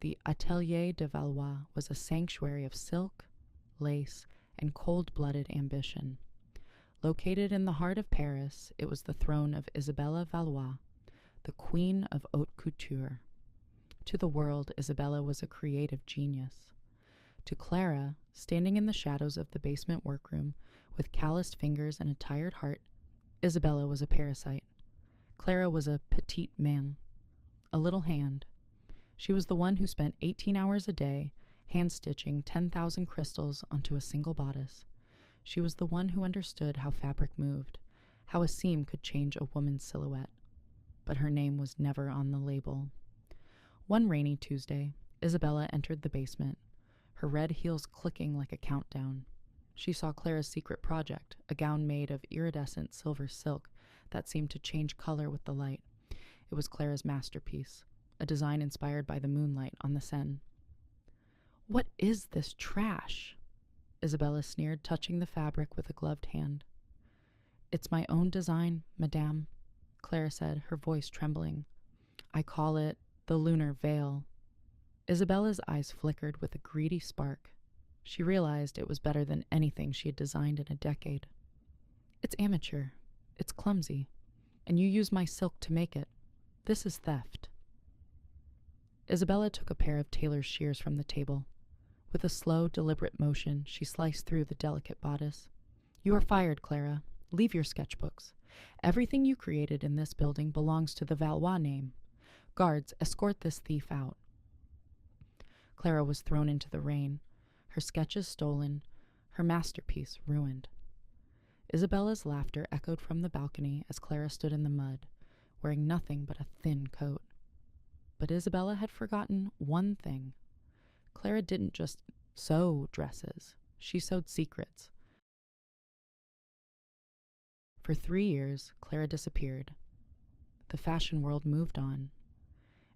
The Atelier de Valois was a sanctuary of silk, lace, and cold-blooded ambition. Located in the heart of Paris, it was the throne of Isabella Valois, the queen of haute couture. To the world, Isabella was a creative genius. To Clara, standing in the shadows of the basement workroom, with calloused fingers and a tired heart, Isabella was a parasite. Clara was a petite main, a little hand. She was the one who spent 18 hours a day hand-stitching 10,000 crystals onto a single bodice. She was the one who understood how fabric moved, how a seam could change a woman's silhouette. But her name was never on the label. One rainy Tuesday, Isabella entered the basement, her red heels clicking like a countdown. She saw Clara's secret project, a gown made of iridescent silver silk that seemed to change color with the light. It was Clara's masterpiece, a design inspired by the moonlight on the Seine. "What is this trash?" Isabella sneered, touching the fabric with a gloved hand. "It's my own design, madame," Clara said, her voice trembling. "I call it the Lunar Veil." Isabella's eyes flickered with a greedy spark. She realized it was better than anything she had designed in a decade. "It's amateur. It's clumsy. And you use my silk to make it. This is theft." Isabella took a pair of tailor's shears from the table. With a slow, deliberate motion, she sliced through the delicate bodice. "You are fired, Clara. Leave your sketchbooks. Everything you created in this building belongs to the Valois name. Guards, escort this thief out." Clara was thrown into the rain, her sketches stolen, her masterpiece ruined. Isabella's laughter echoed from the balcony as Clara stood in the mud, wearing nothing but a thin coat. But Isabella had forgotten one thing. Clara didn't just sew dresses. She sewed secrets. For 3 years, Clara disappeared. The fashion world moved on.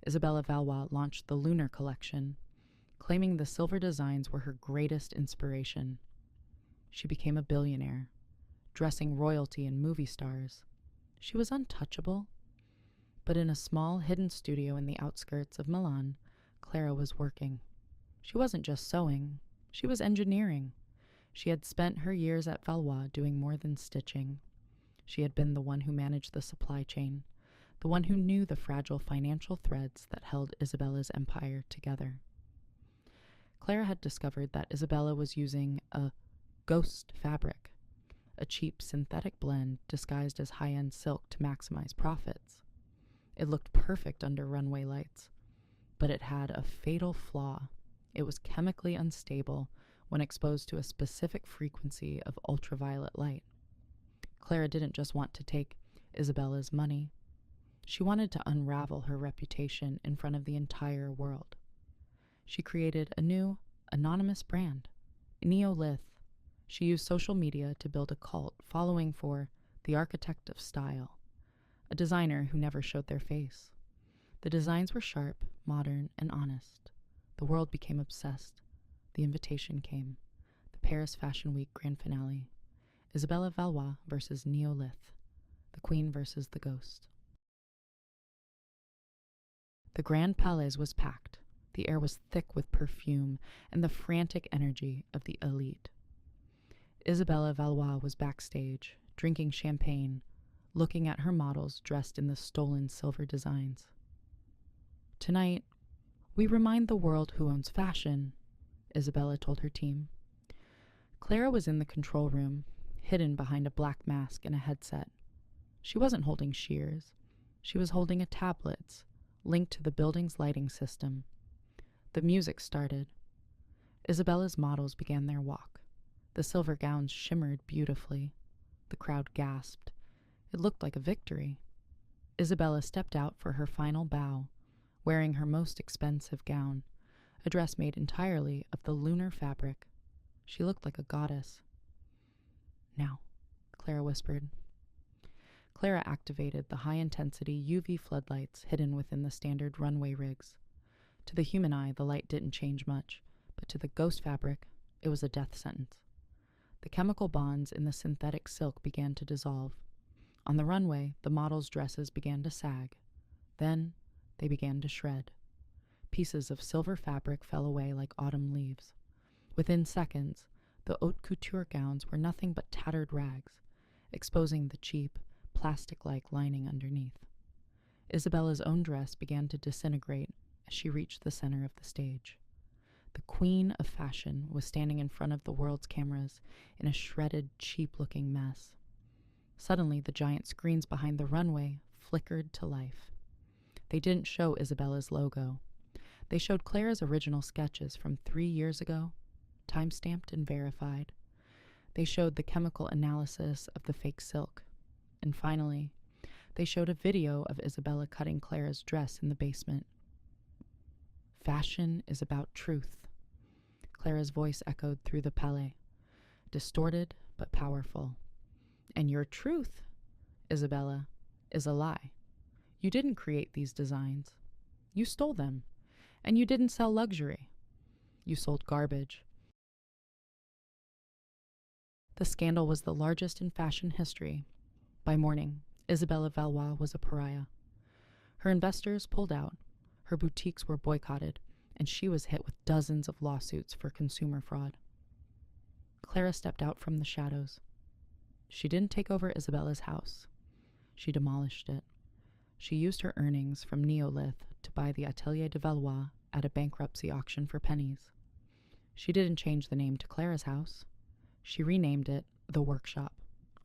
Isabella Valois launched the Lunar collection, claiming the silver designs were her greatest inspiration. She became a billionaire, dressing royalty and movie stars. She was untouchable. But in a small, hidden studio in the outskirts of Milan, Clara was working. She wasn't just sewing, she was engineering. She had spent her years at Valois doing more than stitching. She had been the one who managed the supply chain, the one who knew the fragile financial threads that held Isabella's empire together. Clara had discovered that Isabella was using a ghost fabric, a cheap synthetic blend disguised as high-end silk to maximize profits. It looked perfect under runway lights, but it had a fatal flaw. It was chemically unstable when exposed to a specific frequency of ultraviolet light. Clara didn't just want to take Isabella's money. She wanted to unravel her reputation in front of the entire world. She created a new, anonymous brand, Neolith. She used social media to build a cult following for the architect of style, a designer who never showed their face. The designs were sharp, modern, and honest. The world became obsessed. The invitation came. The Paris Fashion Week grand finale. Isabella Valois versus Neolith. The Queen versus the Ghost. The Grand Palais was packed. The air was thick with perfume and the frantic energy of the elite. Isabella Valois was backstage, drinking champagne, looking at her models dressed in the stolen silver designs. "Tonight, we remind the world who owns fashion," Isabella told her team. Clara was in the control room, hidden behind a black mask and a headset. She wasn't holding shears. She was holding a tablet linked to the building's lighting system. The music started. Isabella's models began their walk. The silver gowns shimmered beautifully. The crowd gasped. It looked like a victory. Isabella stepped out for her final bow, wearing her most expensive gown, a dress made entirely of the lunar fabric. She looked like a goddess. "Now," Clara whispered. Clara activated the high-intensity UV floodlights hidden within the standard runway rigs. To the human eye, the light didn't change much, but to the ghost fabric, it was a death sentence. The chemical bonds in the synthetic silk began to dissolve. On the runway, the models' dresses began to sag. Then, they began to shred. Pieces of silver fabric fell away like autumn leaves. Within seconds, the haute couture gowns were nothing but tattered rags, exposing the cheap, plastic-like lining underneath. Isabella's own dress began to disintegrate as she reached the center of the stage. The queen of fashion was standing in front of the world's cameras in a shredded, cheap-looking mess. Suddenly, the giant screens behind the runway flickered to life. They didn't show Isabella's logo. They showed Clara's original sketches from 3 years ago, time-stamped and verified. They showed the chemical analysis of the fake silk. And finally, they showed a video of Isabella cutting Clara's dress in the basement. Fashion is about truth. Clara's voice echoed through the palais, distorted but powerful. And your truth, Isabella, is a lie. You didn't create these designs. You stole them. And you didn't sell luxury. You sold garbage. The scandal was the largest in fashion history. By morning, Isabella Valois was a pariah. Her investors pulled out, her boutiques were boycotted, and she was hit with dozens of lawsuits for consumer fraud. Clara stepped out from the shadows. She didn't take over Isabella's house. She demolished it. She used her earnings from Neolith to buy the Atelier de Valois at a bankruptcy auction for pennies. She didn't change the name to Clara's house. She renamed it The Workshop.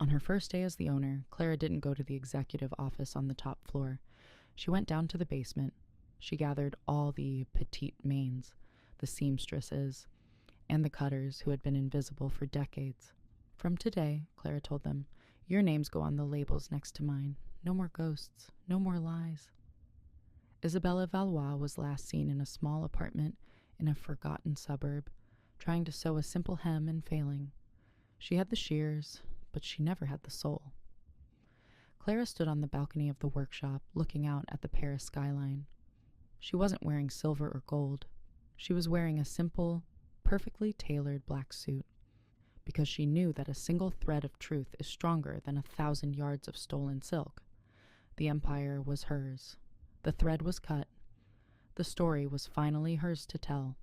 On her first day as the owner, Clara didn't go to the executive office on the top floor. She went down to the basement. She gathered all the petite mains, the seamstresses, and the cutters who had been invisible for decades. From today, Clara told them, your names go on the labels next to mine. No more ghosts, no more lies. Isabella Valois was last seen in a small apartment in a forgotten suburb, trying to sew a simple hem and failing. She had the shears, but she never had the soul. Clara stood on the balcony of the workshop, looking out at the Paris skyline. She wasn't wearing silver or gold. She was wearing a simple, perfectly tailored black suit, because she knew that a single thread of truth is stronger than 1,000 yards of stolen silk. The empire was hers. The thread was cut. The story was finally hers to tell.